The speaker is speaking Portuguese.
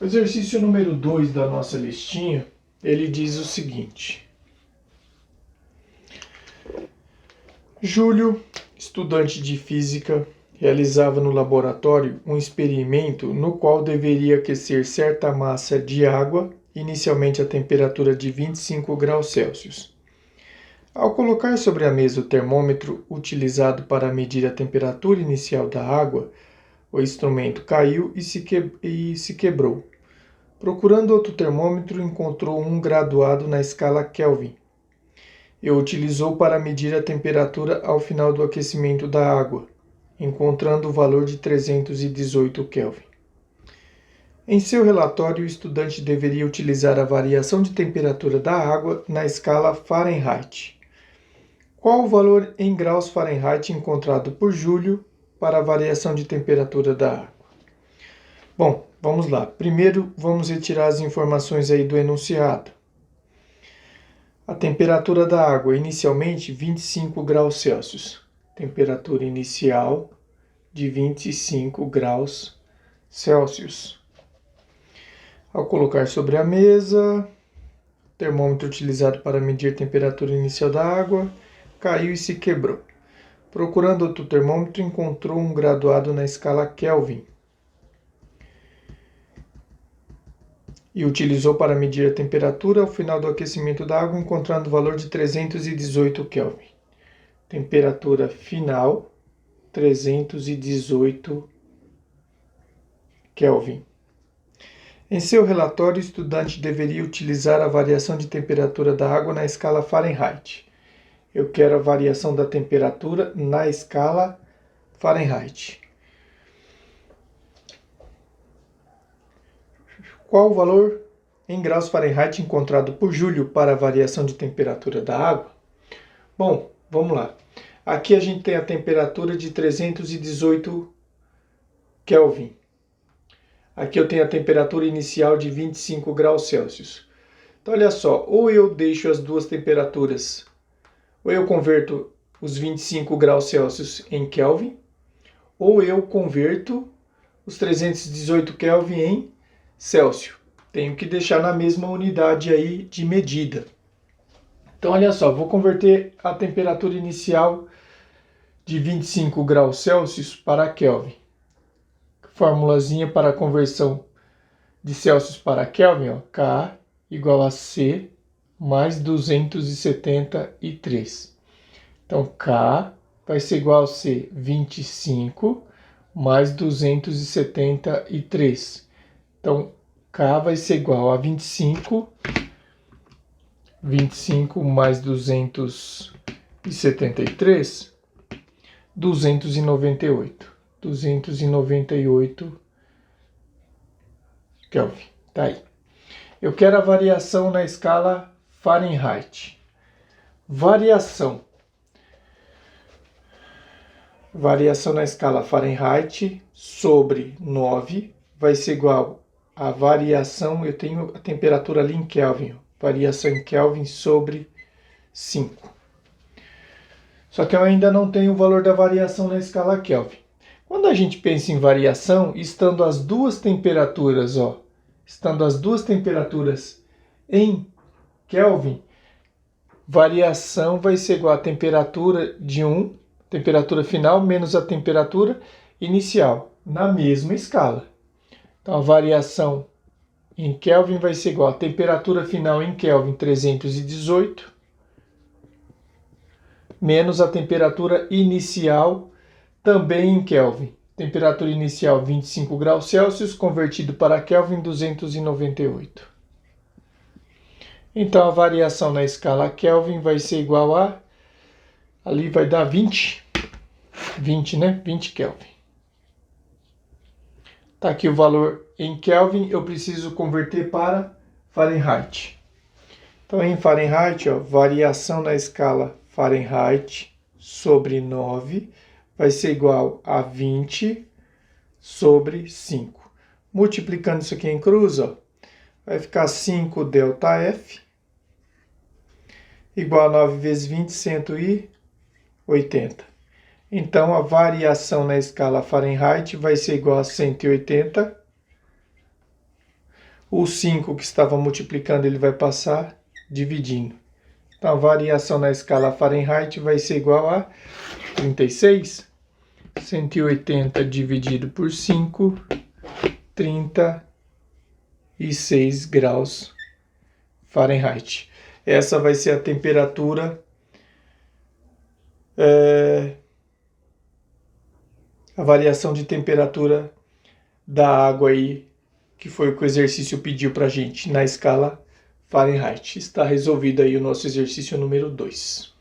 O exercício número 2 da nossa listinha, ele diz o seguinte. Júlio, estudante de física, realizava no laboratório um experimento no qual deveria aquecer certa massa de água, inicialmente a temperatura de 25 graus Celsius. Ao colocar sobre a mesa o termômetro utilizado para medir a temperatura inicial da água, o instrumento caiu e se quebrou. Procurando outro termômetro, encontrou um graduado na escala Kelvin e o utilizou para medir a temperatura ao final do aquecimento da água, encontrando o valor de 318 Kelvin. Em seu relatório, o estudante deveria utilizar a variação de temperatura da água na escala Fahrenheit. Qual o valor em graus Fahrenheit encontrado por Júlio para a variação de temperatura da água? Bom, vamos lá. Primeiro, vamos retirar as informações aí do enunciado. A temperatura da água, inicialmente 25 graus Celsius. Temperatura inicial de 25 graus Celsius. Ao colocar sobre a mesa, o termômetro utilizado para medir a temperatura inicial da água caiu e se quebrou. Procurando outro termômetro, encontrou um graduado na escala Kelvin e utilizou para medir a temperatura ao final do aquecimento da água, encontrando o valor de 318 Kelvin. Temperatura final, 318 Kelvin. Em seu relatório, o estudante deveria utilizar a variação de temperatura da água na escala Fahrenheit. Eu quero a variação da temperatura na escala Fahrenheit. Qual o valor em graus Fahrenheit encontrado por Júlio para a variação de temperatura da água? Bom, vamos lá. Aqui a gente tem a temperatura de 318 Kelvin. Aqui eu tenho a temperatura inicial de 25 graus Celsius. Então, olha só, ou eu deixo as duas temperaturas, ou eu converto os 25 graus Celsius em Kelvin, ou eu converto os 318 Kelvin em Celsius. Tenho que deixar na mesma unidade aí de medida. Então, olha só, vou converter a temperatura inicial de 25 graus Celsius para Kelvin. Formulazinha para a conversão de Celsius para Kelvin, ó, K igual a C mais 273. Então, K vai ser igual a C, 25 mais 273. Então, K vai ser igual a 25 mais 273, 298. 298 Kelvin. Tá aí. Eu quero a variação na escala Fahrenheit. Variação na escala Fahrenheit sobre 9 vai ser igual a variação, eu tenho a temperatura ali em Kelvin, variação em Kelvin sobre 5. Só que eu ainda não tenho o valor da variação na escala Kelvin. Quando a gente pensa em variação, estando as duas temperaturas em Kelvin, variação vai ser igual a temperatura de temperatura final menos a temperatura inicial, na mesma escala. Então, a variação em Kelvin vai ser igual a temperatura final em Kelvin, 318, menos a temperatura inicial também em Kelvin. Temperatura inicial 25 graus Celsius, convertido para Kelvin, 298. Então, a variação na escala Kelvin vai ser igual a... ali vai dar 20, né? 20 Kelvin. Está aqui o valor em Kelvin, eu preciso converter para Fahrenheit. Então, em Fahrenheit, ó, variação na escala Fahrenheit sobre 9 vai ser igual a 20 sobre 5. Multiplicando isso aqui em cruz, ó, vai ficar 5 ΔF igual a 9 vezes 20, 180. Então, a variação na escala Fahrenheit vai ser igual a 180 O 5 que estava multiplicando, ele vai passar dividindo. Então, a variação na escala Fahrenheit vai ser igual a 36. 180 dividido por 5, 36 graus Fahrenheit. Essa vai ser a temperatura, a variação de temperatura da água aí, que foi o que o exercício pediu para a gente, na escala Fahrenheit. Está resolvido aí o nosso exercício número 2.